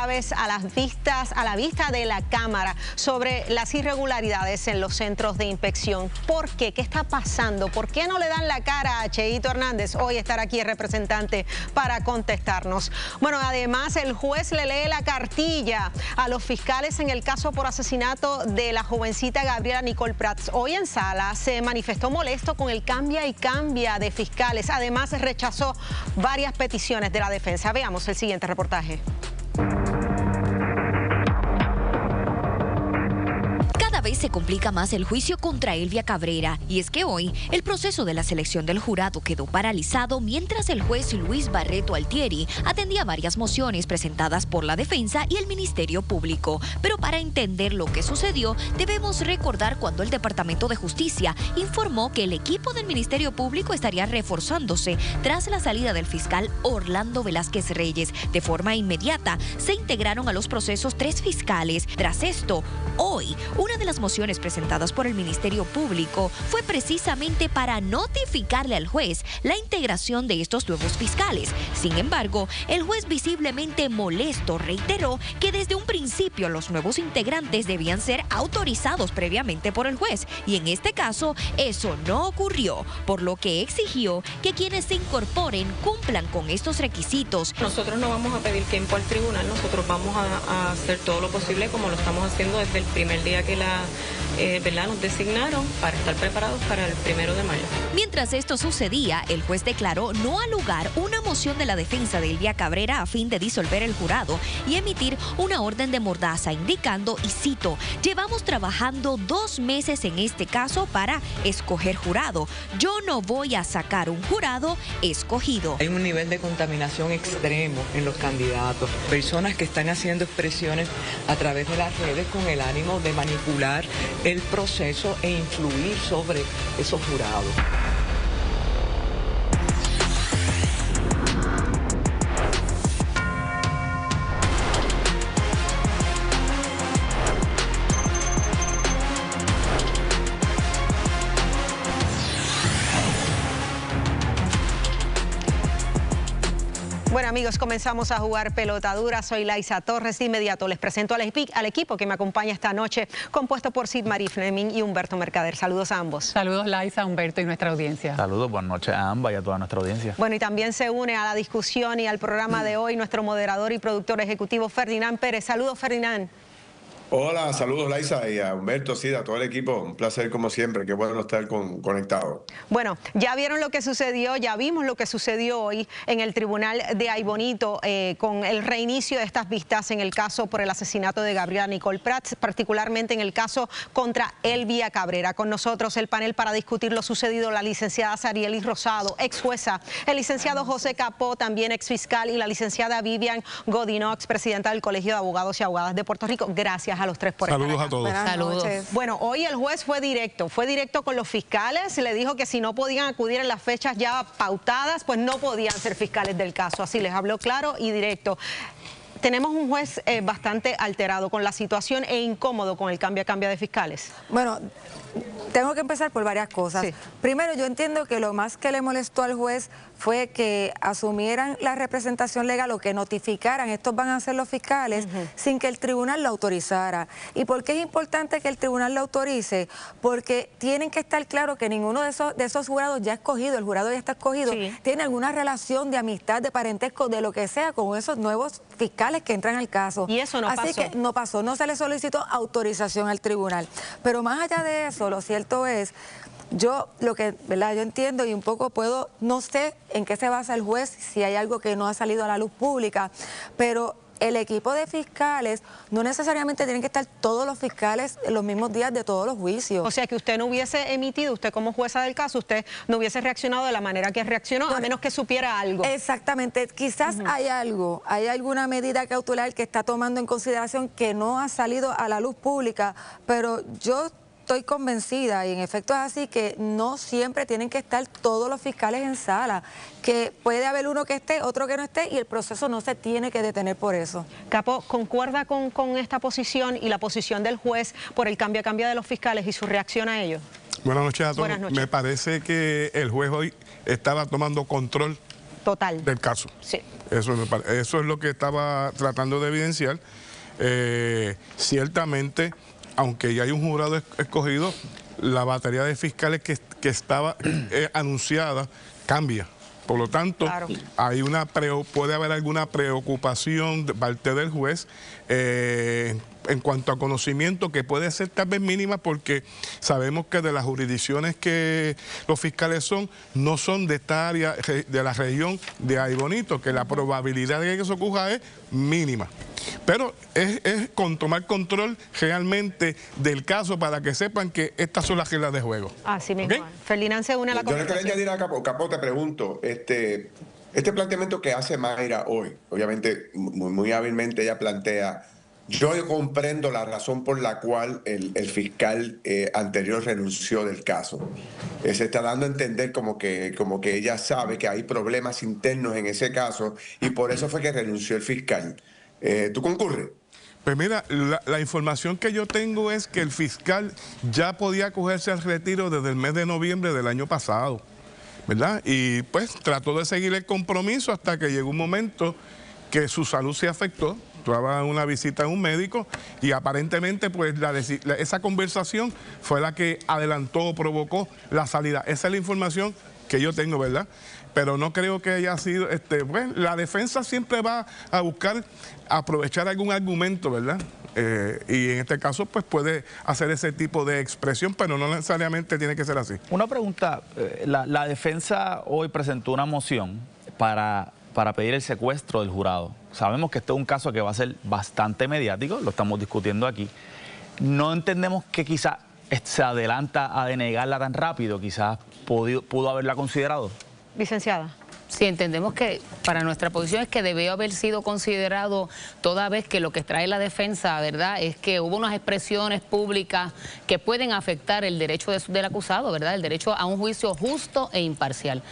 A la vista de la Cámara sobre las irregularidades en los centros de inspección. ¿Por qué? ¿Qué está pasando? ¿Por qué no le dan la cara a Cheito Hernández? Hoy estará aquí el representante para contestarnos. Bueno, además el juez le lee la cartilla a los fiscales en el caso por asesinato de la jovencita Gabriela Nicole Prats. Hoy en sala se manifestó molesto con el cambia y cambia de fiscales. Además rechazó varias peticiones de la defensa. Veamos el siguiente reportaje. Cada vez se complica más el juicio contra Elvia Cabrera, y es que hoy el proceso de la selección del jurado quedó paralizado mientras el juez Luis Barreto Altieri atendía varias mociones presentadas por la defensa y el Ministerio Público. Pero para entender lo que sucedió, debemos recordar cuando el Departamento de Justicia informó que el equipo del Ministerio Público estaría reforzándose tras la salida del fiscal Orlando Velázquez Reyes. De forma inmediata se integraron a los procesos 3 fiscales. Tras esto, hoy, una de las mociones presentadas por el Ministerio Público fue precisamente para notificarle al juez la integración de estos nuevos fiscales. Sin embargo, el juez, visiblemente molesto, reiteró que desde un principio los nuevos integrantes debían ser autorizados previamente por el juez, y en este caso eso no ocurrió, por lo que exigió que quienes se incorporen cumplan con estos requisitos. Nosotros no vamos a pedir tiempo al tribunal, nosotros vamos a hacer todo lo posible como lo estamos haciendo desde el primer día que nos designaron para estar preparados para el 1 de mayo. Mientras esto sucedía, el juez declaró no al lugar una moción de la defensa de Elvia Cabrera a fin de disolver el jurado y emitir una orden de mordaza, indicando, y cito: llevamos trabajando 2 meses en este caso para escoger jurado. Yo no voy a sacar un jurado escogido. Hay un nivel de contaminación extremo en los candidatos, personas que están haciendo expresiones a través de las redes con el ánimo de manipular el proceso e influir sobre esos jurados. Bueno, amigos, comenzamos a jugar pelota dura. Soy Laisa Torres. De inmediato les presento al equipo que me acompaña esta noche, compuesto por Sid Marie Fleming y Humberto Mercader. Saludos a ambos. Saludos, Laisa, Humberto y nuestra audiencia. Saludos, buenas noches a ambas y a toda nuestra audiencia. Bueno, y también se une a la discusión y al programa de hoy nuestro moderador y productor ejecutivo, Ferdinand Pérez. Saludos, Ferdinand. Hola, saludos Laisa y a Humberto, sí, a todo el equipo. Un placer como siempre, qué bueno estar conectado. Bueno, ya vieron lo que sucedió, ya vimos lo que sucedió hoy en el Tribunal de Aybonito con el reinicio de estas vistas en el caso por el asesinato de Gabriela Nicole Prats, particularmente en el caso contra Elvia Cabrera. Con nosotros el panel para discutir lo sucedido, la licenciada Sarielis Rosado, ex jueza, el licenciado José Capó, también ex fiscal, y la licenciada Vivian Godinox, presidenta del Colegio de Abogados y Abogadas de Puerto Rico. Gracias a los 3 por estar acá. Saludos a todos. Buenas noches. Bueno, hoy el juez fue directo con los fiscales, le dijo que si no podían acudir en las fechas ya pautadas, pues no podían ser fiscales del caso, así les habló claro y directo. Tenemos un juez bastante alterado con la situación e incómodo con el cambia de fiscales. Bueno, tengo que empezar por varias cosas. Sí. Primero, yo entiendo que lo más que le molestó al juez fue que asumieran la representación legal o que notificaran, estos van a ser los fiscales, sin que el tribunal lo autorizara. ¿Y por qué es importante que el tribunal lo autorice? Porque tienen que estar claros que ninguno de esos jurados ya escogido, el jurado ya está escogido, tiene alguna relación de amistad, de parentesco, de lo que sea, con esos nuevos fiscales que entran al caso. Y eso no pasó. Así que no pasó, no se le solicitó autorización al tribunal. Pero más allá de eso, lo cierto es, yo entiendo y un poco no sé en qué se basa el juez, si hay algo que no ha salido a la luz pública, pero el equipo de fiscales no necesariamente tienen que estar todos los fiscales en los mismos días de todos los juicios. O sea que usted no hubiese emitido, usted como jueza del caso, usted no hubiese reaccionado de la manera que reaccionó, a menos que supiera algo. Exactamente, quizás hay alguna medida cautelar que está tomando en consideración que no ha salido a la luz pública, pero yo estoy convencida, y en efecto es así, que no siempre tienen que estar todos los fiscales en sala, que puede haber uno que esté, otro que no esté, y el proceso no se tiene que detener por eso. Capo, ¿concuerda con esta posición y la posición del juez por el cambia de los fiscales y su reacción a ello? Buenas noches a todos. Buenas noches. Me parece que el juez hoy estaba tomando control total del caso. Sí. Eso es lo que estaba tratando de evidenciar. Ciertamente, aunque ya hay un jurado escogido, la batería de fiscales que estaba anunciada cambia. Por lo tanto, claro, puede haber alguna preocupación de parte del juez en cuanto a conocimiento, que puede ser tal vez mínima, porque sabemos que de las jurisdicciones que los fiscales no son de esta área, de la región de Ay Bonito, que la probabilidad de que eso ocurra es mínima. Pero es tomar control realmente del caso para que sepan que estas son las reglas de juego. Así mismo. ¿Okay? Ferdinand se une a la conversación. Yo le quería añadir a Capó, te pregunto, este planteamiento que hace Mayra hoy, obviamente muy hábilmente ella plantea, yo comprendo la razón por la cual el fiscal anterior renunció del caso. Se está dando a entender como que ella sabe que hay problemas internos en ese caso y por eso fue que renunció el fiscal. ¿Tú concurres? Pues mira, la información que yo tengo es que el fiscal ya podía acogerse al retiro desde el mes de noviembre del año pasado, ¿verdad? Y pues trató de seguir el compromiso hasta que llegó un momento que su salud se afectó. Estaba en una visita a un médico y aparentemente pues esa conversación fue la que adelantó o provocó la salida. Esa es la información que yo tengo, ¿verdad? Pero no creo que haya sido, pues, la defensa siempre va a buscar aprovechar algún argumento, ¿verdad? Y en este caso pues puede hacer ese tipo de expresión, pero no necesariamente tiene que ser así. Una pregunta, la defensa hoy presentó una moción para pedir el secuestro del jurado. Sabemos que este es un caso que va a ser bastante mediático, lo estamos discutiendo aquí. No entendemos que quizás se adelanta a denegarla tan rápido, quizás pudo haberla considerado. Licenciada. Sí, entendemos que para nuestra posición es que debió haber sido considerado, toda vez que lo que trae la defensa, ¿verdad?, es que hubo unas expresiones públicas que pueden afectar el derecho del acusado, ¿verdad?, el derecho a un juicio justo e imparcial.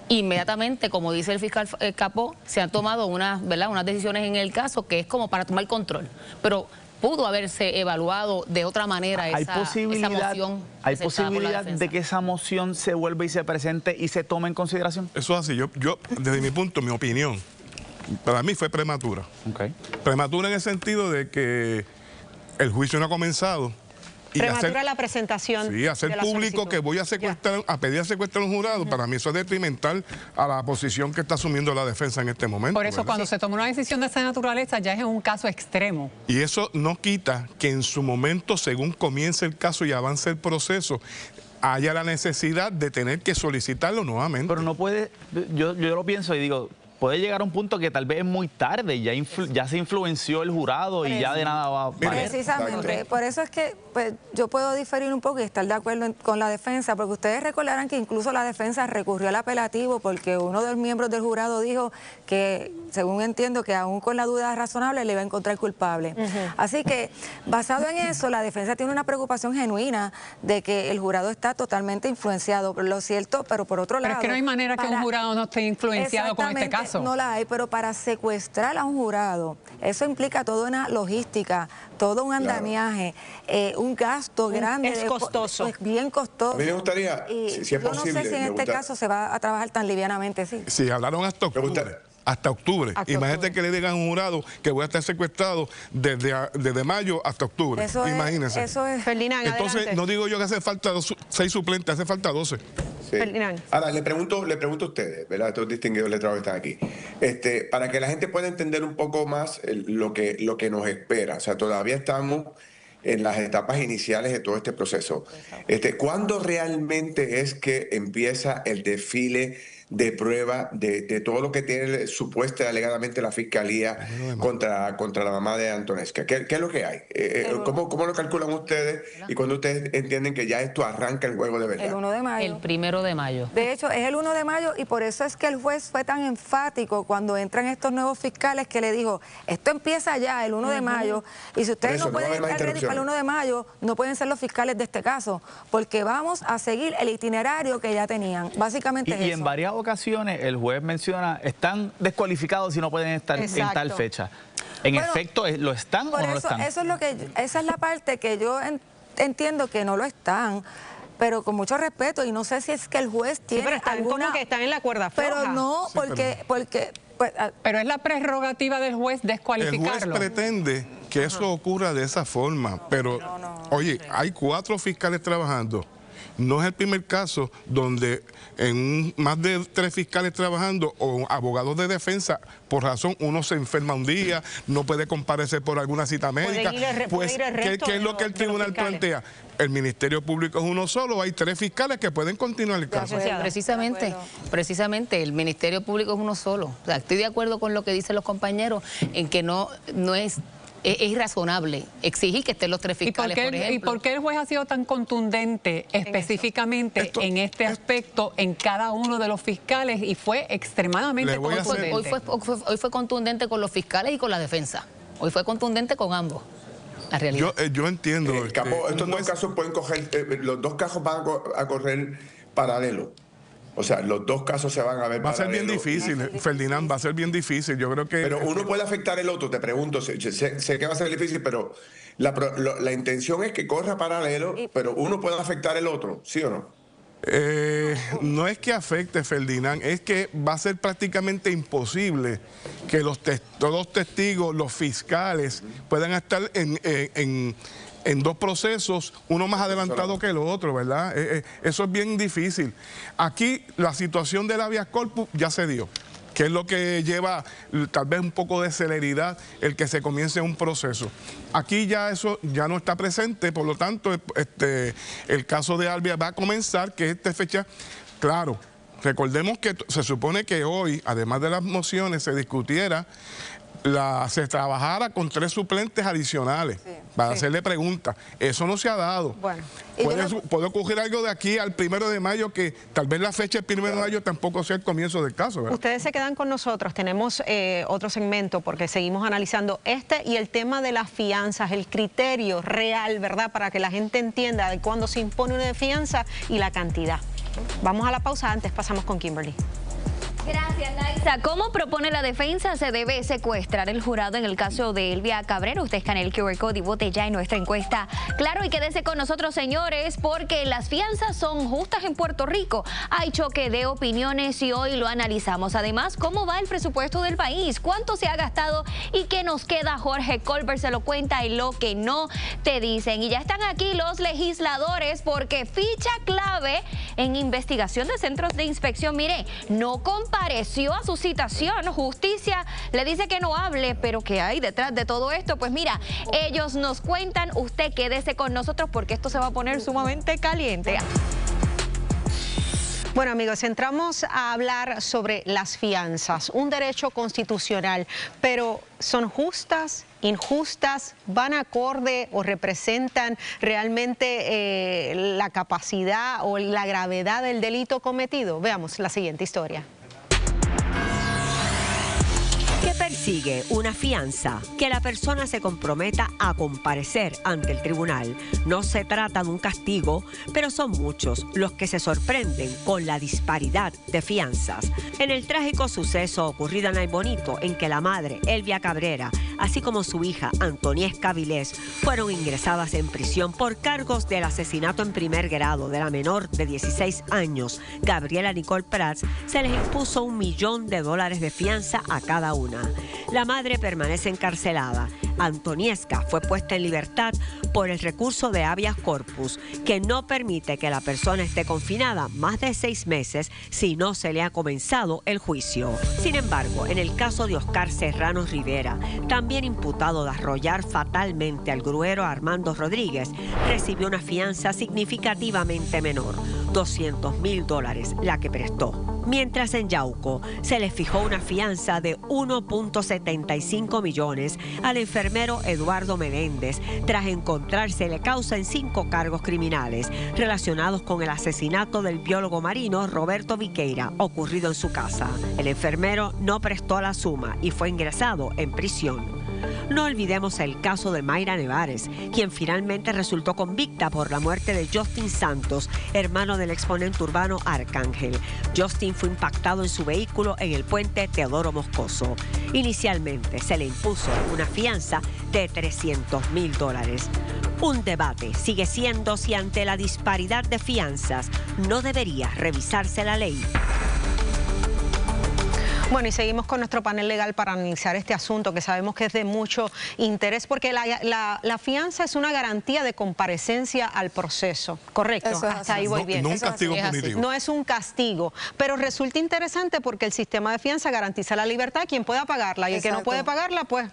Inmediatamente, como dice el fiscal Capó, se han tomado unas decisiones en el caso que es como para tomar control, pero pudo haberse evaluado de otra manera esa moción. ¿Hay posibilidad de que esa moción se vuelva y se presente y se tome en consideración? Eso es así. Yo desde mi punto, mi opinión, para mí fue prematura. Okay. Prematura en el sentido de que el juicio no ha comenzado. Y prematura la presentación. Sí, hacer público que voy a secuestrar, a pedir a secuestrar a un jurado, para mí eso es detrimental a la posición que está asumiendo la defensa en este momento. Por eso, ¿verdad?, cuando se toma una decisión de esa naturaleza ya es un caso extremo. Y eso no quita que en su momento, según comience el caso y avance el proceso, haya la necesidad de tener que solicitarlo nuevamente. Pero no puede, yo lo pienso y digo, puede llegar a un punto que tal vez es muy tarde, ya se influenció el jurado y ya de nada va a valer. Precisamente, por eso es que pues, yo puedo diferir un poco y estar de acuerdo con la defensa, porque ustedes recordarán que incluso la defensa recurrió al apelativo porque uno de los miembros del jurado dijo que, según entiendo, que aún con la duda razonable le iba a encontrar culpable. Así que, basado en eso, la defensa tiene una preocupación genuina de que el jurado está totalmente influenciado, lo cierto, pero por otro lado... Pero es que no hay manera que un jurado no esté influenciado con este caso. No la hay, pero para secuestrar a un jurado, eso implica toda una logística, todo un andamiaje, un gasto grande. Es costoso. Es bien costoso. A mí me gustaría, si es posible... Yo no sé si en este caso se va a trabajar tan livianamente, sí. Sí, hablaron hasta octubre. Hasta octubre. Imagínate que le digan a un jurado que voy a estar secuestrado desde mayo hasta octubre. Imagínense. Eso es. Ferdinand, entonces, adelante. No digo yo que hace falta 6 suplentes, hace falta 12. Sí. Ahora, le pregunto a ustedes, ¿verdad?, estos distinguidos letrados que están aquí, para que la gente pueda entender un poco más lo que nos espera. O sea, todavía estamos en las etapas iniciales de todo este proceso. ¿Cuándo realmente es que empieza el desfile de prueba de todo lo que tiene supuesta alegadamente la fiscalía contra la mamá de Antonesca? ¿Qué es lo que hay? ¿Cómo lo calculan ustedes y cuando ustedes entienden que ya esto arranca el juego de verdad? El 1 de mayo. El 1 de mayo. De hecho, es el 1 de mayo y por eso es que el juez fue tan enfático cuando entran estos nuevos fiscales que le dijo, esto empieza ya el 1 de mayo y si ustedes no pueden estar ready para el 1 de mayo, no pueden ser los fiscales de este caso, porque vamos a seguir el itinerario que ya tenían. Básicamente es eso. Y en varias ocasiones el juez menciona, están descualificados si no pueden estar en tal fecha. En efecto, ¿lo están o no lo están? Esa es la parte que yo entiendo que no lo están. pero con mucho respeto, y no sé si es que el juez tiene pero están alguna... como que están en la cuerda floja. Pero no, porque pues, pero es la prerrogativa del juez descualificarlo. El juez pretende que eso ocurra de esa forma, pero oye, hay 4 fiscales trabajando. No es el primer caso donde más de 3 fiscales trabajando o abogados de defensa, por razón, uno se enferma un día, no puede comparecer por alguna cita médica. Pues, ¿qué es lo que el tribunal plantea? El Ministerio Público es uno solo, hay 3 fiscales que pueden continuar el caso. Precisamente, el Ministerio Público es uno solo. O sea, estoy de acuerdo con lo que dicen los compañeros en que no es irrazonable exigir que estén los 3 fiscales, por ejemplo. ¿Y por qué el juez ha sido tan contundente específicamente en este aspecto en cada uno de los fiscales y fue extremadamente contundente? Hoy fue contundente con los fiscales y con la defensa. Hoy fue contundente con ambos. La realidad. Yo entiendo. Estos 2 casos pueden coger, los 2 casos van a correr paralelo. O sea, los 2 casos se van a ver. Va a ser bien difícil, Ferdinand, va a ser bien difícil. Yo creo que... Pero uno puede afectar el otro, te pregunto. Sé que va a ser difícil, pero la intención es que corra paralelo, pero uno puede afectar el otro, ¿sí o no? No es que afecte, Ferdinand, es que va a ser prácticamente imposible que todos los testigos, los fiscales, puedan estar en 2 procesos, uno más adelantado que el otro, ¿verdad? Eso es bien difícil. Aquí la situación del habeas corpus ya se dio, que es lo que lleva tal vez un poco de celeridad el que se comience un proceso. Aquí ya eso ya no está presente, por lo tanto, el caso de Albia va a comenzar, que esta fecha, claro, recordemos que se supone que hoy, además de las mociones, se discutiera, se trabajara con 3 suplentes adicionales para hacerle preguntas. Eso no se ha dado. Bueno, puede ocurrir algo de aquí al 1 de mayo que tal vez la fecha del 1 de mayo tampoco sea el comienzo del caso, ¿verdad? Ustedes se quedan con nosotros. Tenemos otro segmento porque seguimos analizando y el tema de las fianzas, el criterio real, ¿verdad? Para que la gente entienda de cuándo se impone una fianza y la cantidad. Vamos a la pausa, antes pasamos con Kimberly. Gracias, Laisa. ¿Cómo propone la defensa? Se debe secuestrar el jurado en el caso de Elvia Cabrera. Usted escanea el QR Code y vote ya en nuestra encuesta. Claro, y quédese con nosotros, señores, porque las fianzas son justas en Puerto Rico. Hay choque de opiniones y hoy lo analizamos. Además, ¿cómo va el presupuesto del país? ¿Cuánto se ha gastado y qué nos queda? Jorge Colbert se lo cuenta y lo que no te dicen. Y ya están aquí los legisladores porque ficha clave en investigación de centros de inspección. Mire, no compareció a su citación. Justicia le dice que no hable, pero ¿qué hay detrás de todo esto? Pues mira, ellos nos cuentan. Usted quédese con nosotros porque esto se va a poner sumamente caliente. Bueno, amigos, entramos a hablar sobre las fianzas, un derecho constitucional, pero ¿son justas, injustas, van acorde o representan realmente la capacidad o la gravedad del delito cometido? Veamos la siguiente historia. ¿Qué persigue una fianza? Que la persona se comprometa a comparecer ante el tribunal. No se trata de un castigo, pero son muchos los que se sorprenden con la disparidad de fianzas. En el trágico suceso ocurrido en Aybonito, en que la madre, Elvia Cabrera, así como su hija, Antoniesca Vilés, fueron ingresadas en prisión por cargos del asesinato en primer grado de la menor de 16 años, Gabriela Nicole Prats, se les impuso $1 millón de fianza a cada una. La madre permanece encarcelada. Antoniesca fue puesta en libertad por el recurso de habeas corpus, que no permite que la persona esté confinada más de 6 meses si no se le ha comenzado el juicio. Sin embargo, en el caso de Oscar Serrano Rivera, también imputado de arrollar fatalmente al gruero Armando Rodríguez, recibió una fianza significativamente menor, $200,000, la que prestó. Mientras en Yauco se le fijó una fianza de 1.75 millones al enfermero Eduardo Meléndez tras encontrársele causa en 5 cargos criminales relacionados con el asesinato del biólogo marino Roberto Viqueira, ocurrido en su casa. El enfermero no prestó la suma y fue ingresado en prisión. No olvidemos el caso de Mayra Nevares, quien finalmente resultó convicta por la muerte de Justin Santos, hermano del exponente urbano Arcángel. Justin fue impactado en su vehículo en el puente Teodoro Moscoso. Inicialmente se le impuso una fianza de $300,000. Un debate sigue siendo si ante la disparidad de fianzas no debería revisarse la ley. Bueno, y seguimos con nuestro panel legal para analizar este asunto que sabemos que es de mucho interés porque la fianza es una garantía de comparecencia al proceso, ¿correcto? Hasta ahí voy bien. No un castigo punitivo. No es un castigo, pero resulta interesante porque el sistema de fianza garantiza la libertad a quien pueda pagarla y el que no puede pagarla, pues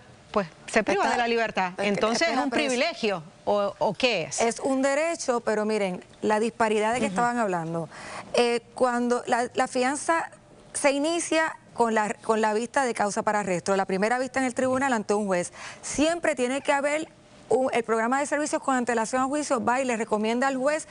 se priva de la libertad. Entonces, ¿es un privilegio o qué es? Es un derecho, pero miren, la disparidad de que estaban hablando. Cuando la fianza se inicia con la vista de causa para arresto, la primera vista en el tribunal ante un juez, siempre tiene que haber el programa de servicios con antelación a juicio, va y le recomienda al juez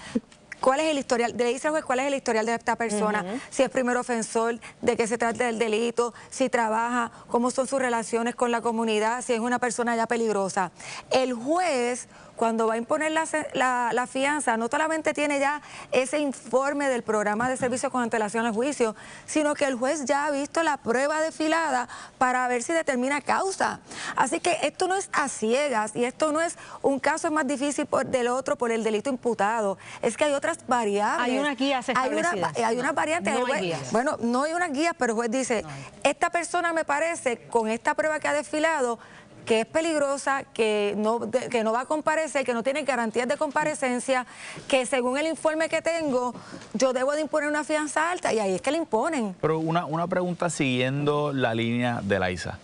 cuál es el historial, le dice al juez cuál es el historial de esta persona, si es primer ofensor, de qué se trata del delito, si trabaja, cómo son sus relaciones con la comunidad, si es una persona ya peligrosa. El juez, cuando va a imponer la fianza, no solamente tiene ya ese informe del programa de servicio con antelación al juicio, sino que el juez ya ha visto la prueba desfilada para ver si determina causa. Así que esto no es a ciegas y esto no es un caso más difícil del otro por el delito imputado. Es que hay otras variables. Hay unas guías establecidas. Hay unas variantes. No hay guías. Bueno, no hay unas guías, pero el juez dice, esta persona me parece, con esta prueba que ha desfilado, que es peligrosa, que no va a comparecer, que no tiene garantías de comparecencia, que según el informe que tengo, yo debo de imponer una fianza alta, y ahí es que le imponen. Pero una pregunta siguiendo la línea de Laisa.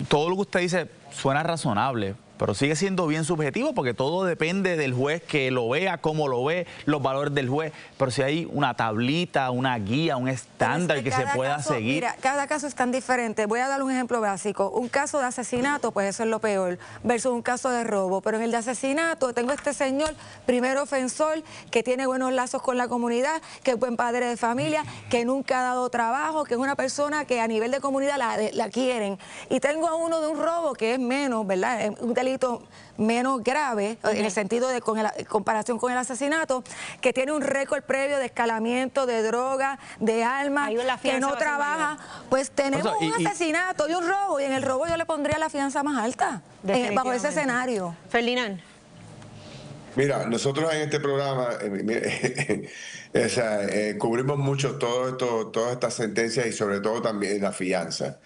Todo lo que usted dice suena razonable, pero sigue siendo bien subjetivo porque todo depende del juez que lo vea, cómo lo ve, los valores del juez. Pero si hay una tablita, una guía, un estándar que se pueda seguir. Mira, cada caso es tan diferente. Voy a dar un ejemplo básico. Un caso de asesinato, pues eso es lo peor, versus un caso de robo. Pero en el de asesinato tengo este señor, primer ofensor, que tiene buenos lazos con la comunidad, que es buen padre de familia, que nunca ha dado trabajo, que es una persona que a nivel de comunidad la quieren. Y tengo a uno de un robo que es menos, ¿verdad? Un delito menos grave, en el sentido de comparación con el asesinato, que tiene un récord previo de escalamiento, de droga, de armas, que no trabaja. Pues tenemos un asesinato y un robo, y en el robo yo le pondría la fianza más alta, bajo ese escenario. Ferdinand. Mira, nosotros en este programa cubrimos mucho todas estas sentencias y sobre todo también la fianza.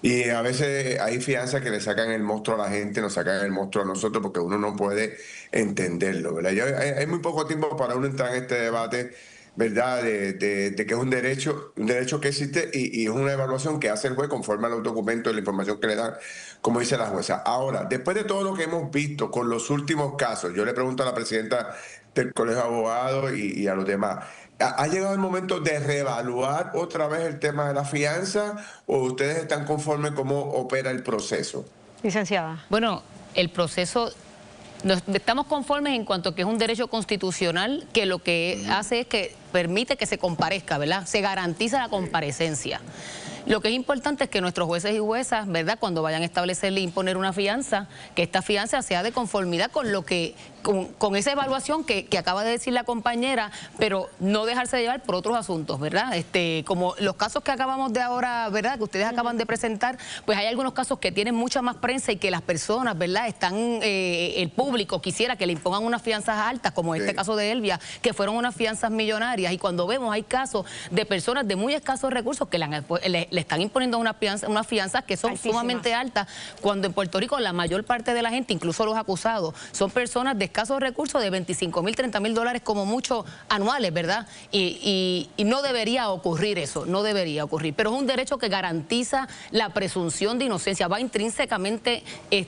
Y a veces hay fianzas que le sacan el monstruo a la gente, nos sacan el monstruo a nosotros porque uno no puede entenderlo, ¿verdad? Hay muy poco tiempo para uno entrar en este debate, ¿verdad? De que es un derecho que existe y es una evaluación que hace el juez conforme a los documentos y la información que le dan, como dice la jueza. Ahora, después de todo lo que hemos visto con los últimos casos, yo le pregunto a la presidenta del Colegio de Abogados y a los demás, ¿ha llegado el momento de reevaluar otra vez el tema de la fianza o ustedes están conformes cómo opera el proceso? Licenciada. Bueno, el proceso, estamos conformes en cuanto a que es un derecho constitucional que lo que hace es que permite que se comparezca, ¿verdad? Se garantiza la comparecencia. Lo que es importante es que nuestros jueces y juezas, ¿verdad?, cuando vayan a establecerle e imponer una fianza, que esta fianza sea de conformidad con lo que, con esa evaluación que acaba de decir la compañera, pero no dejarse de llevar por otros asuntos, ¿verdad? Como los casos que acabamos de ahora, ¿verdad?, que ustedes acaban de presentar, pues hay algunos casos que tienen mucha más prensa y que las personas, ¿verdad?, el público quisiera que le impongan unas fianzas altas, como este caso de Elvia, que fueron unas fianzas millonarias, y cuando vemos hay casos de personas de muy escasos recursos que le están imponiendo unas fianzas que son sumamente altas, cuando en Puerto Rico la mayor parte de la gente, incluso los acusados, son personas de escasos recursos de $25,000, $30,000 como mucho anuales, ¿verdad? Y no debería ocurrir eso, no debería ocurrir. Pero es un derecho que garantiza la presunción de inocencia, va intrínsecamente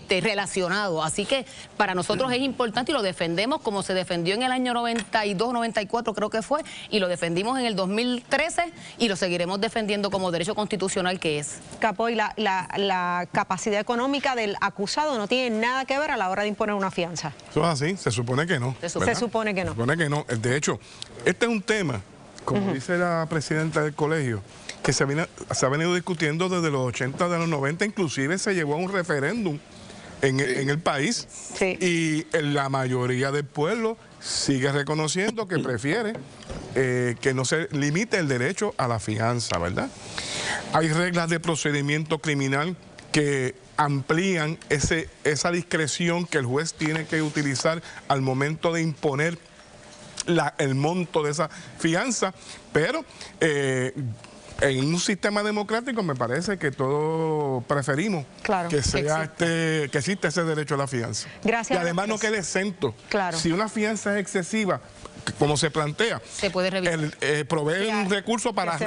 relacionado. Así que para nosotros es importante y lo defendemos como se defendió en el año 92, 94 creo que fue, y lo defendimos en el 2013 y lo seguiremos defendiendo como derecho constitucional que es. Capo, y la capacidad económica del acusado no tiene nada que ver a la hora de imponer una fianza. Eso es así, se supone que no. Se supone que no. Se supone que no. De hecho, este es un tema, como dice la presidenta del colegio, que se ha venido discutiendo desde los 80, de los 90, inclusive se llevó a un referéndum en el país, y la mayoría del pueblo sigue reconociendo que prefiere que no se limite el derecho a la fianza, ¿verdad? Hay reglas de procedimiento criminal que amplían esa discreción que el juez tiene que utilizar al momento de imponer el monto de esa fianza, pero en un sistema democrático me parece que todos preferimos que exista ese derecho a la fianza. Gracias. Y además no quede exento. Claro. Si una fianza es excesiva, como se plantea, se puede revisar. Provee un recurso para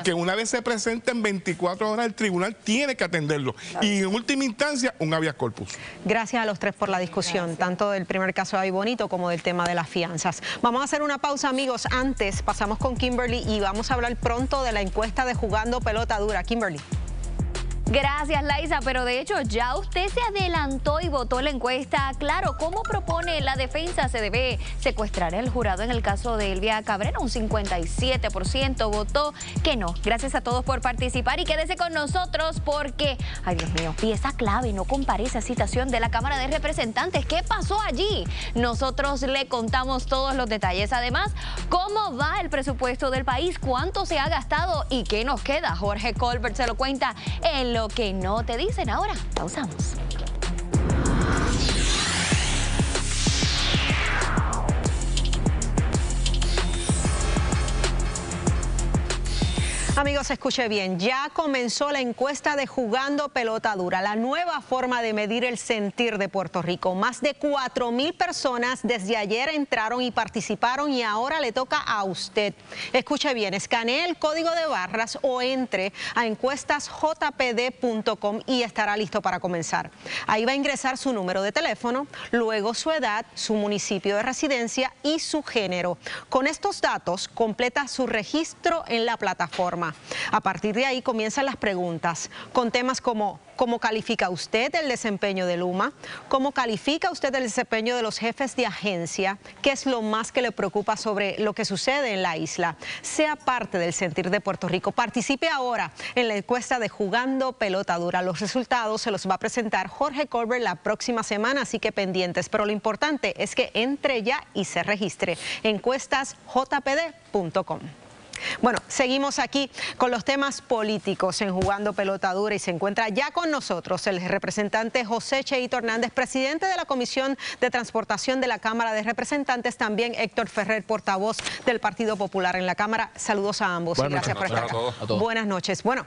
que una vez se presente en 24 horas el tribunal tiene que atenderlo. Claro. Y en última instancia, un habeas corpus. Gracias a los tres por la discusión, tanto del primer caso de Ay Bonito como del tema de las fianzas. Vamos a hacer una pausa, amigos. Antes pasamos con Kimberly y vamos a hablar pronto de la encuesta de Jugando Pelota Dura. Kimberly. Gracias, Laisa, pero de hecho ya usted se adelantó y votó la encuesta. Claro, ¿cómo propone la defensa? Se debe secuestrar el jurado en el caso de Elvia Cabrera. Un 57% votó que no. Gracias a todos por participar y quédese con nosotros porque, ay Dios mío, pieza clave, no comparece a citación de la Cámara de Representantes. ¿Qué pasó allí? Nosotros le contamos todos los detalles. Además, ¿cómo va el presupuesto del país? ¿Cuánto se ha gastado? ¿Y qué nos queda? Jorge Colbert se lo cuenta en Lo que no te dicen. Ahora, pausamos. Amigos, escuche bien, ya comenzó la encuesta de Jugando Pelota Dura, la nueva forma de medir el sentir de Puerto Rico. Más de 4,000 personas desde ayer entraron y participaron y ahora le toca a usted. Escuche bien, escanee el código de barras o entre a encuestasjpd.com y estará listo para comenzar. Ahí va a ingresar su número de teléfono, luego su edad, su municipio de residencia y su género. Con estos datos completa su registro en la plataforma. A partir de ahí comienzan las preguntas con temas como ¿cómo califica usted el desempeño de Luma? ¿Cómo califica usted el desempeño de los jefes de agencia? ¿Qué es lo más que le preocupa sobre lo que sucede en la isla? Sea parte del sentir de Puerto Rico. Participe ahora en la encuesta de Jugando Pelota Dura. Los resultados se los va a presentar Jorge Colbert la próxima semana, así que pendientes. Pero lo importante es que entre ya y se registre. Encuestasjpd.com. Bueno, seguimos aquí con los temas políticos en Jugando Pelota Dura y se encuentra ya con nosotros el representante José Cheito Hernández, presidente de la Comisión de Transportación de la Cámara de Representantes, también Héctor Ferrer, portavoz del Partido Popular en la Cámara. Saludos a ambos y gracias por estar acá. Buenas noches. Bueno,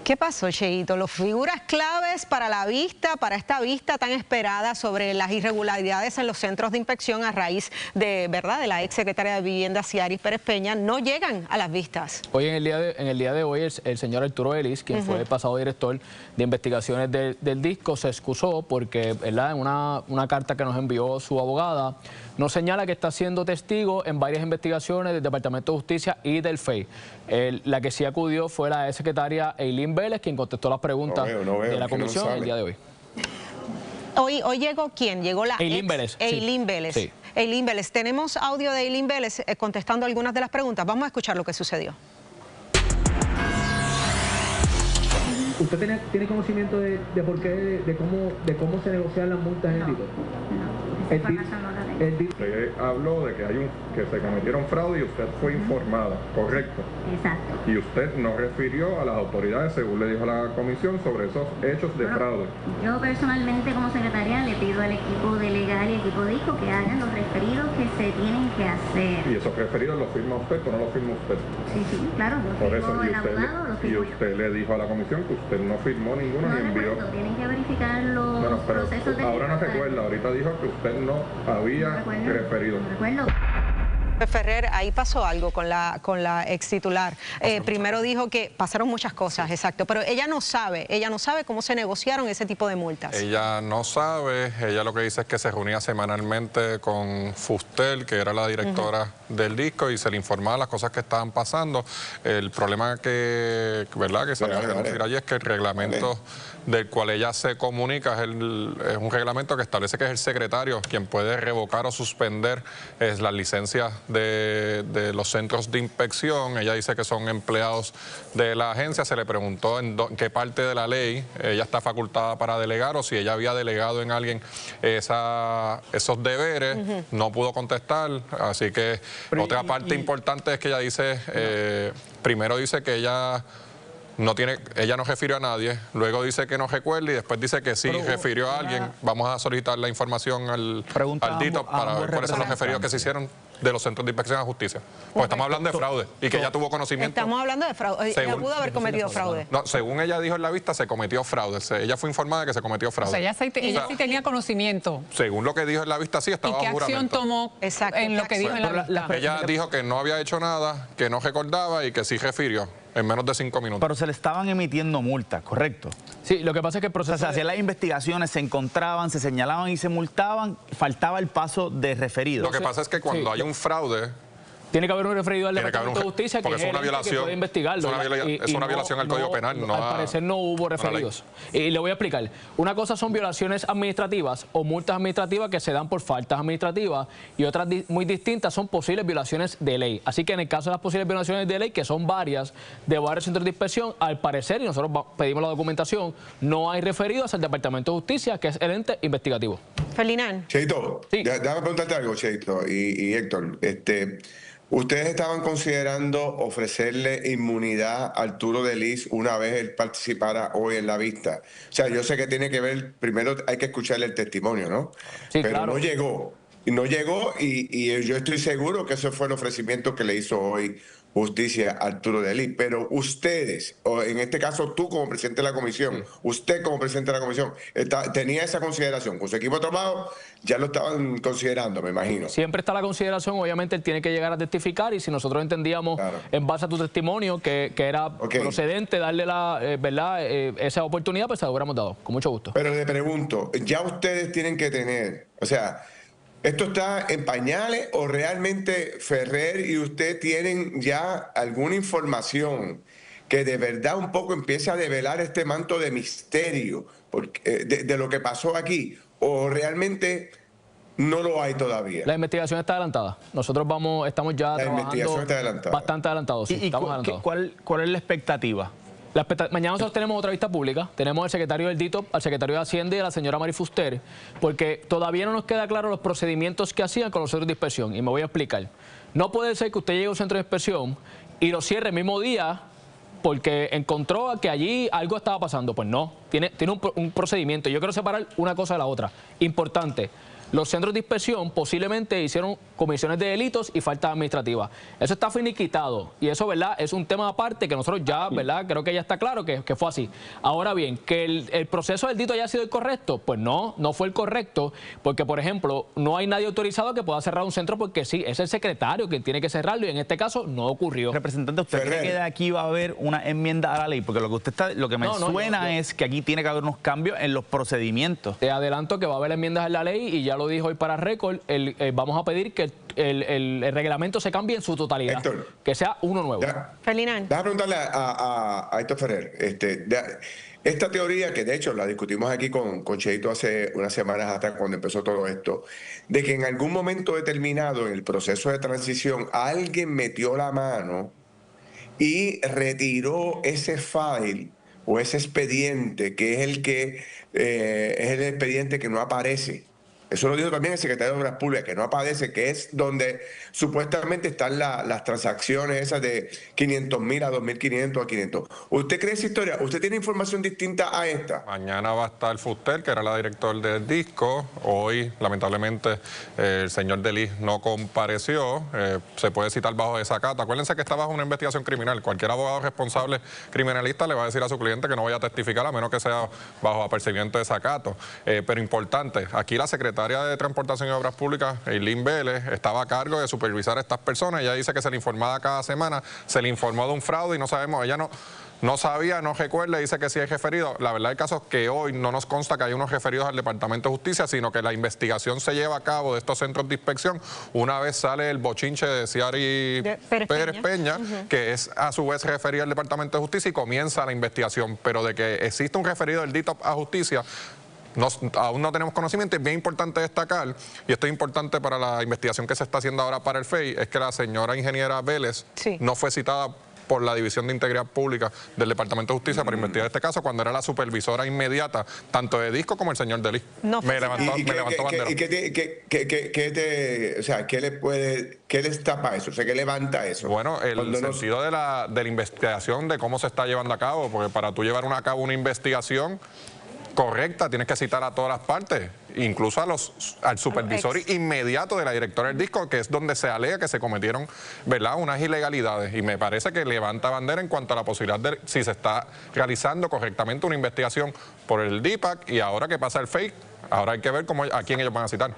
¿qué pasó, Cheito? Las figuras claves para la vista, para esta vista tan esperada sobre las irregularidades en los centros de inspección a raíz de, ¿verdad?, de la ex secretaria de Vivienda, Ciaris Pérez Peña, no llegan a las vistas. Hoy en el día de hoy, el señor Arturo Ellis, quien fue el pasado director de investigaciones del DISCO, se excusó porque, ¿verdad?, en una carta que nos envió su abogada, nos señala que está siendo testigo en varias investigaciones del Departamento de Justicia y del FEI. La que sí acudió fue la secretaria Eileen Vélez, quien contestó las preguntas de la comisión el día de hoy. Hoy llegó ¿quién? Llegó la Eileen Vélez. Eileen Vélez. Sí. Eileen Vélez. Tenemos audio de Eileen Vélez contestando algunas de las preguntas. Vamos a escuchar lo que sucedió. ¿Usted tiene conocimiento de por qué, de cómo se negocian las multas en el DICO? Usted habló de que se cometieron fraude y usted fue informada, ¿correcto? Exacto. Y usted no refirió a las autoridades, según le dijo a la comisión, sobre esos hechos de fraude. Yo personalmente como secretaria le pido al equipo de legal y equipo DICO que hagan los referidos que se tienen que hacer. ¿Y esos referidos los firma usted o no los firma usted? Sí, claro, por eso, y usted le dijo a la comisión que usted no firmó ninguno ni envió. Tienen que verificar los procesos de... Ahora no recuerda, ahorita dijo que usted no había referido. Ferrer, ahí pasó algo con la ex titular. Primero dijo que pasaron muchas cosas, exacto, pero ella no sabe cómo se negociaron ese tipo de multas. Ella no sabe, ella lo que dice es que se reunía semanalmente con Fustel, que era la directora del DISCO, y se le informaba las cosas que estaban pasando. El problema que se va a decir allí es que el reglamento del cual ella se comunica es un reglamento que establece que es el secretario quien puede revocar o suspender las licencias de los centros de inspección. Ella dice que son empleados de la agencia. Se le preguntó en qué parte de la ley ella está facultada para delegar o si ella había delegado en alguien esos deberes. No pudo contestar, así que otra parte importante es que ella dice, primero dice que ella no refirió a nadie, luego dice que no recuerda y después dice que sí refirió a alguien. Vamos a solicitar la información al DITO para ver cuáles son los referidos que se hicieron de los centros de inspección de justicia. Porque estamos hablando de fraude y que ella tuvo conocimiento. Estamos hablando de fraude. Ella pudo haber cometido fraude. No, según ella dijo en la vista, se cometió fraude. Ella fue informada de que se cometió fraude. O sea, ella sí tenía conocimiento. Según lo que dijo en la vista, sí, estaba bajo juramento. ¿Y qué acción tomó en lo que dijo en la vista? Ella dijo que no había hecho nada, que no recordaba y que sí refirió en menos de 5 minutos. Pero se le estaban emitiendo multas, ¿correcto? Sí, lo que pasa es que el proceso... O sea, se hacían las investigaciones, se encontraban, se señalaban y se multaban, faltaba el paso de referido. Lo que pasa es que cuando hay un fraude... Tiene que haber un referido al Departamento de Justicia que es una violación, que puede investigarlo. Es una violación al Código Penal. Al parecer no hubo referidos. Y le voy a explicar. Una cosa son violaciones administrativas o multas administrativas que se dan por faltas administrativas y otras muy distintas son posibles violaciones de ley. Así que en el caso de las posibles violaciones de ley, que son varias, de varios centros de inspección, al parecer, y nosotros pedimos la documentación, no hay referidos al Departamento de Justicia, que es el ente investigativo. Ferdinand. Cheito, déjame preguntarte algo, Cheito y Héctor. ¿Ustedes estaban considerando ofrecerle inmunidad a Arturo Delis una vez él participara hoy en la vista? O sea, yo sé que tiene que ver, primero hay que escucharle el testimonio, ¿no? Sí, pero claro. No llegó y yo estoy seguro que ese fue el ofrecimiento que le hizo hoy Justicia a Arturo Delis. Pero ustedes, o en este caso tú como presidente de la comisión, usted como presidente de la comisión, tenía esa consideración. Con su equipo tomado ya lo estaban considerando, me imagino. Siempre está la consideración, obviamente él tiene que llegar a testificar y si nosotros entendíamos en base a tu testimonio que era procedente darle esa oportunidad, pues se lo hubiéramos dado, con mucho gusto. Pero le pregunto, ya ustedes tienen que tener, o sea, ¿esto está en pañales o realmente Ferrer y usted tienen ya alguna información que de verdad un poco empiece a develar este manto de misterio de lo que pasó aquí? ¿O realmente no lo hay todavía? La investigación está adelantada. Nosotros estamos ya trabajando bastante adelantados. Sí, estamos adelantados. ¿Cuál es la expectativa? Mañana nosotros tenemos otra vista pública, tenemos al secretario del DITO, al secretario de Hacienda y a la señora Mari Fuster, porque todavía no nos queda claro los procedimientos que hacían con los centros de inspección, y me voy a explicar. No puede ser que usted llegue a un centro de inspección y lo cierre el mismo día porque encontró que allí algo estaba pasando. Pues no, tiene un procedimiento. Yo quiero separar una cosa de la otra. Importante. Los centros de inspección posiblemente hicieron comisiones de delitos y faltas administrativas. Eso está finiquitado y eso, ¿verdad?, es un tema aparte que nosotros ya, ¿verdad?, creo que ya está claro que fue así. Ahora bien, que el proceso del DITO haya sido el correcto, pues no fue el correcto, porque, por ejemplo, no hay nadie autorizado que pueda cerrar un centro porque sí, es el secretario quien tiene que cerrarlo y en este caso no ocurrió. Representante, ¿usted cree que de aquí va a haber una enmienda a la ley? Porque lo que me suena es que aquí tiene que haber unos cambios en los procedimientos. Te adelanto que va a haber enmiendas en la ley y ya lo dijo hoy para récord, vamos a pedir que el reglamento se cambie en su totalidad, Héctor, que sea uno nuevo. Ferdinand. Déjame preguntarle a Héctor Ferrer, esta teoría que de hecho la discutimos aquí con Cheito hace unas semanas atrás cuando empezó todo esto, de que en algún momento determinado en el proceso de transición alguien metió la mano y retiró ese file o ese expediente que es el expediente que no aparece. Eso lo dijo también el secretario de Obras Públicas, que no aparece, que es donde supuestamente están las transacciones esas de 500.000 a 2.500 a 500. ¿Usted cree esa historia? ¿Usted tiene información distinta a esta? Mañana va a estar Fuster, que era la directora del DISCO. Hoy, lamentablemente, el señor Delis no compareció. Se puede citar bajo desacato. Acuérdense que está bajo una investigación criminal. Cualquier abogado responsable criminalista le va a decir a su cliente que no vaya a testificar a menos que sea bajo apercibimiento de desacato. Pero importante, aquí la secretaria de Transportación y Obras Públicas, Eileen Vélez, estaba a cargo de supervisar a estas personas. Ella dice que se le informaba cada semana, se le informó de un fraude y no sabemos, ella no sabía, no recuerda, dice que sí es referido. La verdad del caso es que hoy no nos consta que hay unos referidos al Departamento de Justicia, sino que la investigación se lleva a cabo de estos centros de inspección una vez sale el bochinche de Ciari Pérez Peña, que es a su vez referido al Departamento de Justicia y comienza la investigación. Pero de que existe un referido del DITO a Justicia, aún no tenemos conocimiento. Es bien importante destacar, y esto es importante para la investigación que se está haciendo ahora para el FEI, es que la señora ingeniera Vélez no fue citada por la División de Integridad Pública del Departamento de Justicia para investigar este caso cuando era la supervisora inmediata tanto de Disco como el señor Delis. Me levantó bandera. ¿Y qué les tapa eso? O sea, ¿qué levanta eso? Bueno, el sentido de la investigación, de cómo se está llevando a cabo, porque para tú llevar a cabo una investigación correcta tienes que citar a todas las partes, incluso al supervisor inmediato de la directora del Disco, que es donde se alega que se cometieron, ¿verdad?, unas ilegalidades, y me parece que levanta bandera en cuanto a la posibilidad de si se está realizando correctamente una investigación por el DIPAC, y ahora que pasa el FEI, ahora hay que ver a quién ellos van a citar.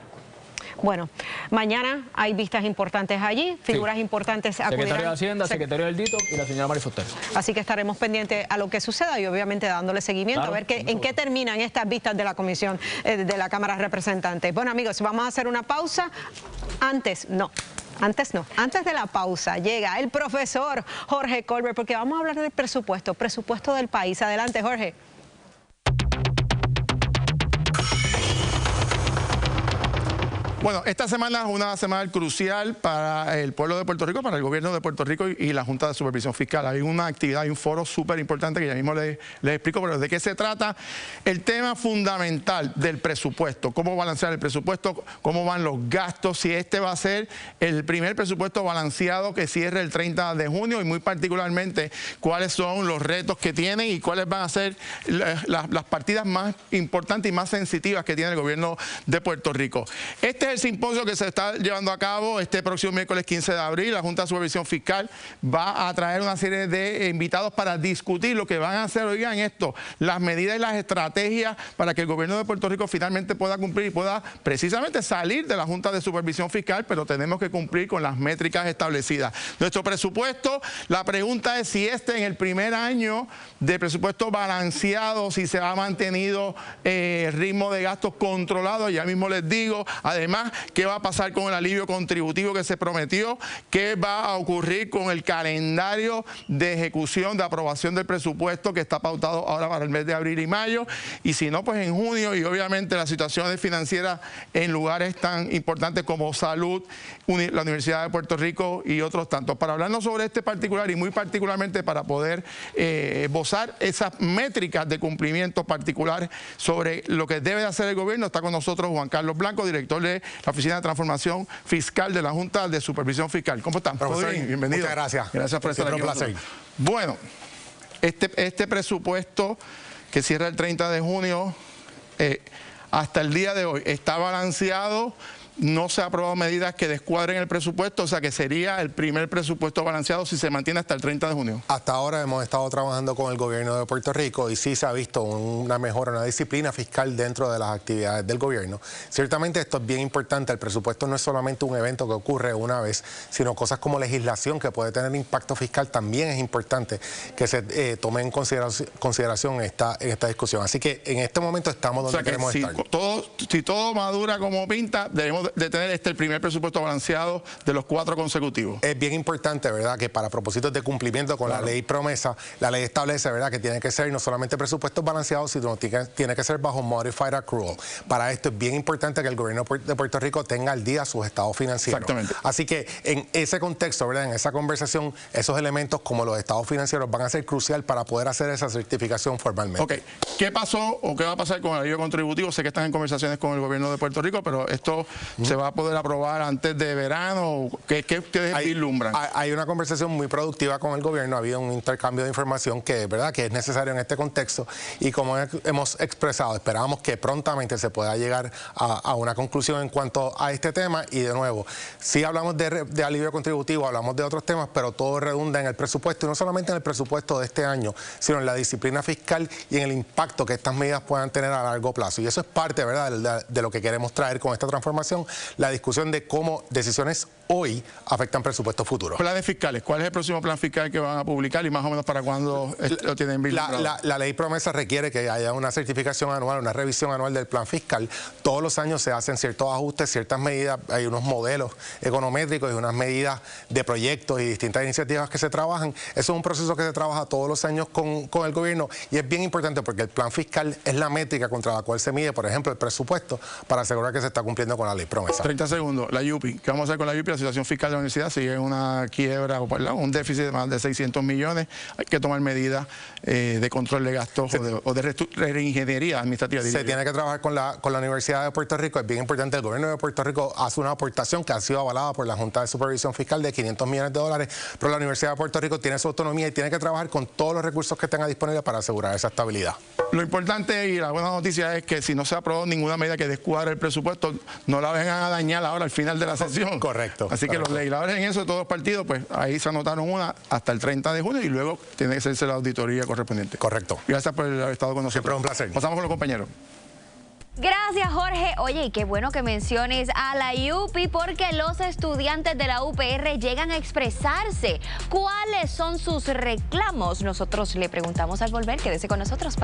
Bueno, mañana hay vistas importantes allí, figuras importantes acudirán. Secretario de Hacienda, secretario del DITOC y la señora Mari Fuster. Así que estaremos pendientes a lo que suceda y obviamente dándole seguimiento, a ver en qué terminan estas vistas de la Comisión de la Cámara de Representantes. Bueno, amigos, vamos a hacer una pausa. Antes de la pausa llega el profesor Jorge Colbert, porque vamos a hablar del presupuesto del país. Adelante, Jorge. Bueno, esta semana es una semana crucial para el pueblo de Puerto Rico, para el gobierno de Puerto Rico y la Junta de Supervisión Fiscal. Hay una actividad, hay un foro súper importante que ya mismo les explico, pero ¿de qué se trata? El tema fundamental del presupuesto, cómo balancear el presupuesto, cómo van los gastos, si este va a ser el primer presupuesto balanceado que cierre el 30 de junio y muy particularmente cuáles son los retos que tienen y cuáles van a ser las partidas más importantes y más sensitivas que tiene el gobierno de Puerto Rico. Este es el simposio que se está llevando a cabo este próximo miércoles 15 de abril. La Junta de Supervisión Fiscal va a traer una serie de invitados para discutir lo que van a hacer, oigan esto, las medidas y las estrategias para que el gobierno de Puerto Rico finalmente pueda cumplir y pueda precisamente salir de la Junta de Supervisión Fiscal, pero tenemos que cumplir con las métricas establecidas. Nuestro presupuesto, la pregunta es si en el primer año de presupuesto balanceado, si se ha mantenido el ritmo de gastos controlado, ya mismo les digo, además, ¿qué va a pasar con el alivio contributivo que se prometió? ¿Qué va a ocurrir con el calendario de ejecución, de aprobación del presupuesto que está pautado ahora para el mes de abril y mayo? Y si no, pues en junio, y obviamente las situaciones financieras en lugares tan importantes como salud, la Universidad de Puerto Rico y otros tantos. Para hablarnos sobre este particular y muy particularmente para poder esbozar esas métricas de cumplimiento particular sobre lo que debe de hacer el gobierno, está con nosotros Juan Carlos Blanco, director de la Oficina de Transformación Fiscal de la Junta de Supervisión Fiscal. ¿Cómo están? Profesor, bienvenido. Muchas gracias. Gracias por estar aquí. Un placer. Bueno, este presupuesto que cierra el 30 de junio, hasta el día de hoy, está balanceado. No se han aprobado medidas que descuadren el presupuesto, o sea que sería el primer presupuesto balanceado si se mantiene hasta el 30 de junio. Hasta ahora hemos estado trabajando con el gobierno de Puerto Rico y sí se ha visto una mejora, una disciplina fiscal dentro de las actividades del gobierno. Ciertamente esto es bien importante, el presupuesto no es solamente un evento que ocurre una vez, sino cosas como legislación que puede tener impacto fiscal, también es importante que se tome en consideración en esta discusión. Así que en este momento estamos donde queremos estar. Si todo madura como pinta, debemos de tener el primer presupuesto balanceado de los 4 consecutivos. Es bien importante, ¿verdad?, que para propósitos de cumplimiento con la ley promesa, la ley establece, ¿verdad?, que tiene que ser no solamente presupuestos balanceados, sino tiene que ser bajo modified accrual. Para esto es bien importante que el gobierno de Puerto Rico tenga al día sus estados financieros. Exactamente. Así que en ese contexto, ¿verdad?, en esa conversación, esos elementos como los estados financieros van a ser crucial para poder hacer esa certificación formalmente. Ok. ¿Qué pasó o qué va a pasar con el alivio contributivo? Sé que están en conversaciones con el gobierno de Puerto Rico, pero esto se va a poder aprobar antes de verano. ¿Qué vislumbran? Hay una conversación muy productiva con el gobierno, ha habido un intercambio de información que es necesario en este contexto y como hemos expresado, esperamos que prontamente se pueda llegar a una conclusión en cuanto a este tema y de nuevo, sí hablamos de alivio contributivo, hablamos de otros temas, pero todo redunda en el presupuesto y no solamente en el presupuesto de este año, sino en la disciplina fiscal y en el impacto que estas medidas puedan tener a largo plazo. Y eso es parte, ¿verdad?, de lo que queremos traer con esta transformación la discusión de cómo decisiones hoy afectan presupuestos futuros. Planes fiscales, ¿cuál es el próximo plan fiscal que van a publicar y más o menos para cuándo lo tienen vislumbrado? La ley promesa requiere que haya una certificación anual, una revisión anual del plan fiscal. Todos los años se hacen ciertos ajustes, ciertas medidas, hay unos modelos econométricos y unas medidas de proyectos y distintas iniciativas que se trabajan. Eso es un proceso que se trabaja todos los años con el gobierno y es bien importante porque el plan fiscal es la métrica contra la cual se mide, por ejemplo, el presupuesto para asegurar que se está cumpliendo con la ley promesa. 30 segundos, la UPI. ¿Qué vamos a hacer con la UPI? La situación fiscal de la universidad sigue en una quiebra o un déficit de más de 600 millones. Hay que tomar medidas de control de gastos o de reingeniería administrativa. Se tiene que trabajar con la Universidad de Puerto Rico. Es bien importante. El gobierno de Puerto Rico hace una aportación que ha sido avalada por la Junta de Supervisión Fiscal de $500 millones, pero la Universidad de Puerto Rico tiene su autonomía y tiene que trabajar con todos los recursos que tenga disponibles para asegurar esa estabilidad. Lo importante y la buena noticia es que si no se aprobó ninguna medida que descuadre el presupuesto, no la vengan a dañar ahora al final de la sesión. Correcto. Así que los legisladores en eso, todos los partidos, pues ahí se anotaron una hasta el 30 de junio y luego tiene que hacerse la auditoría correspondiente. Correcto. Gracias por haber estado con nosotros. Siempre un placer. Pasamos con los compañeros. Gracias, Jorge. Oye, y qué bueno que menciones a la UPI porque los estudiantes de la UPR llegan a expresarse. ¿Cuáles son sus reclamos? Nosotros le preguntamos al volver. Quédese con nosotros.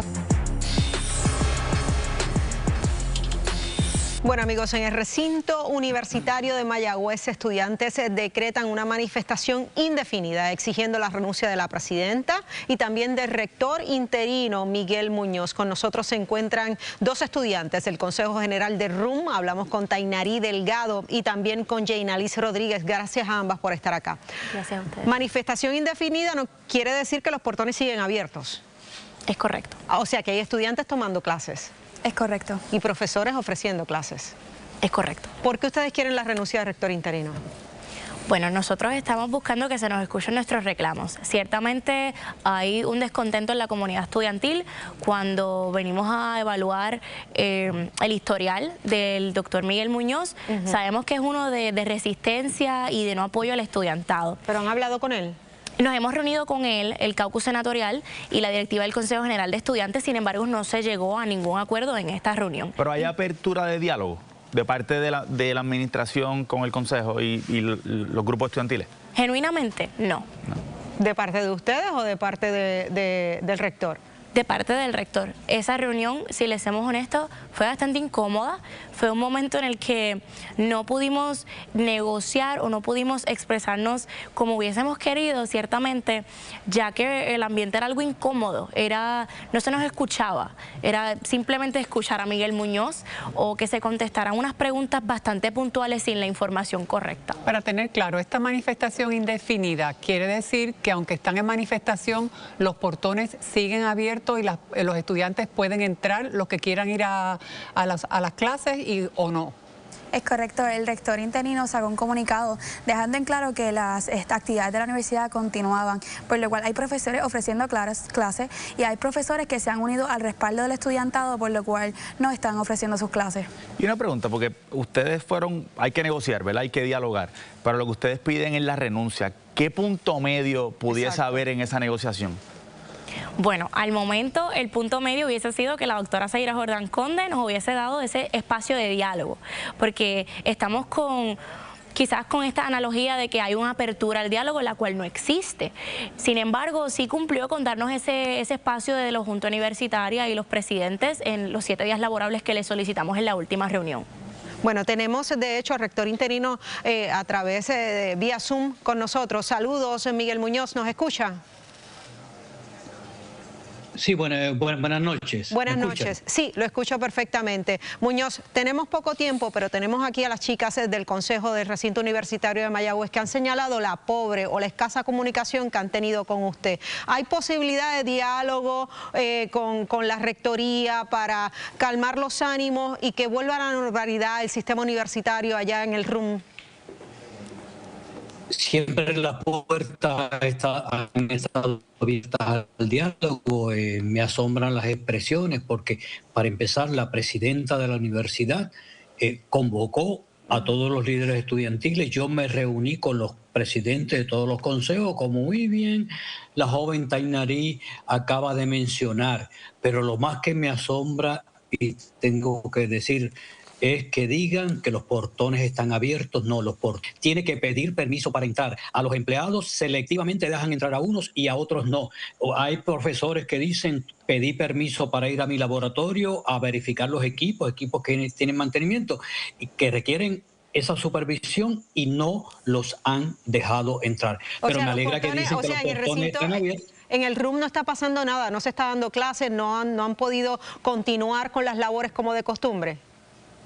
Bueno, amigos, en el recinto universitario de Mayagüez, estudiantes decretan una manifestación indefinida exigiendo la renuncia de la presidenta y también del rector interino Miguel Muñoz. Con nosotros se encuentran dos estudiantes del Consejo General de RUM. Hablamos con Tainarí Delgado y también con Jaynaliz Rodríguez. Gracias a ambas por estar acá. Gracias a ustedes. Manifestación indefinida no quiere decir que los portones siguen abiertos. Es correcto. O sea, que hay estudiantes tomando clases. Es correcto. Y profesores ofreciendo clases. Es correcto. ¿Por qué ustedes quieren la renuncia del rector interino? Bueno, nosotros estamos buscando que se nos escuchen nuestros reclamos. Ciertamente hay un descontento en la comunidad estudiantil cuando venimos a evaluar el historial del doctor Miguel Muñoz. Sabemos que es uno de resistencia y de no apoyo al estudiantado. ¿Pero han hablado con él? Nos hemos reunido con él, el caucus senatorial y la directiva del Consejo General de Estudiantes, sin embargo no se llegó a ningún acuerdo en esta reunión. ¿Pero hay apertura de diálogo de parte de la administración con el Consejo y los grupos estudiantiles? Genuinamente, no. ¿De parte de ustedes o de parte del rector? De parte del rector. Esa reunión, si les somos honestos, fue bastante incómoda. Fue un momento en el que no pudimos negociar o no pudimos expresarnos como hubiésemos querido, ciertamente, ya que el ambiente era algo incómodo. No se nos escuchaba. Era simplemente escuchar a Miguel Muñoz o que se contestaran unas preguntas bastante puntuales sin la información correcta. Para tener claro, esta manifestación indefinida quiere decir que aunque están en manifestación, los portones siguen abiertos y los estudiantes pueden entrar, los que quieran ir a las clases o no. Es correcto, el rector interino sacó un comunicado dejando en claro que las actividades de la universidad continuaban, por lo cual hay profesores ofreciendo clases y hay profesores que se han unido al respaldo del estudiantado, por lo cual no están ofreciendo sus clases. Y una pregunta, porque ustedes hay que negociar, ¿verdad? Hay que dialogar, pero lo que ustedes piden es la renuncia. ¿Qué punto medio pudiese haber en esa negociación? Bueno, al momento el punto medio hubiese sido que la doctora Zaira Jordán Conde nos hubiese dado ese espacio de diálogo, porque estamos quizás con esta analogía de que hay una apertura al diálogo, la cual no existe. Sin embargo, sí cumplió con darnos ese espacio de la Junta Universitaria y los presidentes en los 7 días laborables que le solicitamos en la última reunión. Bueno, tenemos de hecho al rector interino a través de vía Zoom con nosotros. Saludos, Miguel Muñoz, ¿nos escucha? Sí, buenas noches. Buenas noches. Sí, lo escucho perfectamente. Muñoz, tenemos poco tiempo, pero tenemos aquí a las chicas del Consejo del Recinto Universitario de Mayagüez que han señalado la pobre o la escasa comunicación que han tenido con usted. ¿Hay posibilidad de diálogo con la rectoría para calmar los ánimos y que vuelva a la normalidad el sistema universitario allá en el RUM? Siempre las puertas han estado abiertas al diálogo. Me asombran las expresiones porque, para empezar, la presidenta de la universidad convocó a todos los líderes estudiantiles. Yo me reuní con los presidentes de todos los consejos, como muy bien la joven Tainarí acaba de mencionar. Pero lo más que me asombra, y tengo que decir es que digan que los portones están abiertos. No, tiene que pedir permiso para entrar. A los empleados selectivamente dejan entrar a unos y a otros no. Hay profesores que dicen, pedí permiso para ir a mi laboratorio a verificar los equipos que tienen mantenimiento y que requieren esa supervisión y no los han dejado entrar. Pero me alegra que dicen que los portones están abiertos. En el RUM no está pasando nada, no se está dando clases, no han podido continuar con las labores como de costumbre.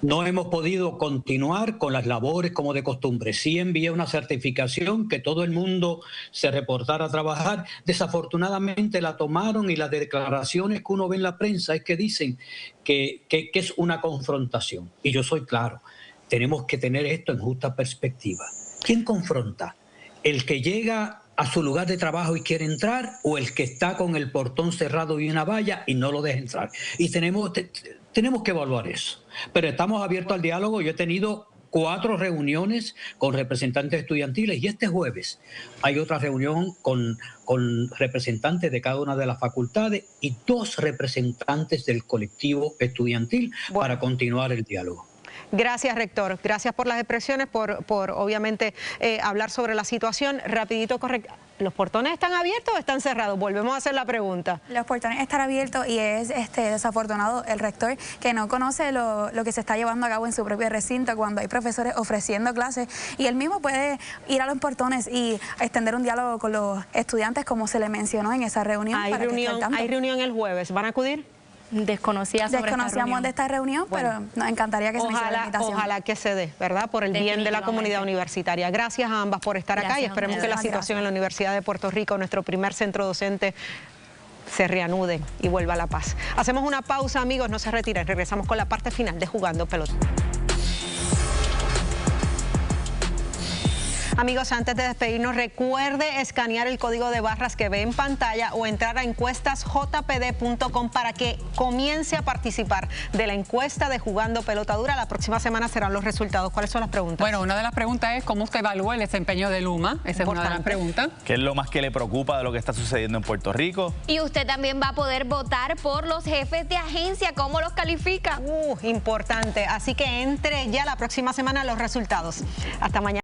No hemos podido continuar con las labores como de costumbre. Sí envié una certificación que todo el mundo se reportara a trabajar. Desafortunadamente la tomaron y las declaraciones que uno ve en la prensa es que dicen que es una confrontación. Y yo soy claro, tenemos que tener esto en justa perspectiva. ¿Quién confronta? ¿El que llega a su lugar de trabajo y quiere entrar o el que está con el portón cerrado y una valla y no lo deja entrar? Y tenemos que evaluar eso. Pero estamos abiertos al diálogo. Yo he tenido 4 reuniones con representantes estudiantiles y este jueves hay otra reunión con representantes de cada una de las facultades y 2 representantes del colectivo estudiantil para continuar el diálogo. Gracias, rector. Gracias por las expresiones, por obviamente hablar sobre la situación. Rapidito, correcto. ¿Los portones están abiertos o están cerrados? Volvemos a hacer la pregunta. Los portones están abiertos y es desafortunado el rector que no conoce lo que se está llevando a cabo en su propio recinto cuando hay profesores ofreciendo clases y él mismo puede ir a los portones y extender un diálogo con los estudiantes como se le mencionó en esa reunión. ¿Hay reunión el jueves? ¿Van a acudir? Desconocíamos de esta reunión, pero nos encantaría que se hiciera la invitación. Ojalá que se dé, ¿verdad? Por el bien de la comunidad universitaria. Gracias a ambas por estar acá y esperemos que la situación en la Universidad de Puerto Rico, nuestro primer centro docente, se reanude y vuelva a la paz. Hacemos una pausa, amigos, no se retiren. Regresamos con la parte final de Jugando Pelota. Amigos, antes de despedirnos, recuerde escanear el código de barras que ve en pantalla o entrar a encuestasjpd.com para que comience a participar de la encuesta de Jugando Pelota Dura. La próxima semana serán los resultados. ¿Cuáles son las preguntas? Bueno, una de las preguntas es cómo usted evalúa el desempeño de Luma. Esa es una de las preguntas. ¿Qué es lo más que le preocupa de lo que está sucediendo en Puerto Rico? Y usted también va a poder votar por los jefes de agencia. ¿Cómo los califica? Importante. Así que entre ya la próxima semana los resultados. Hasta mañana.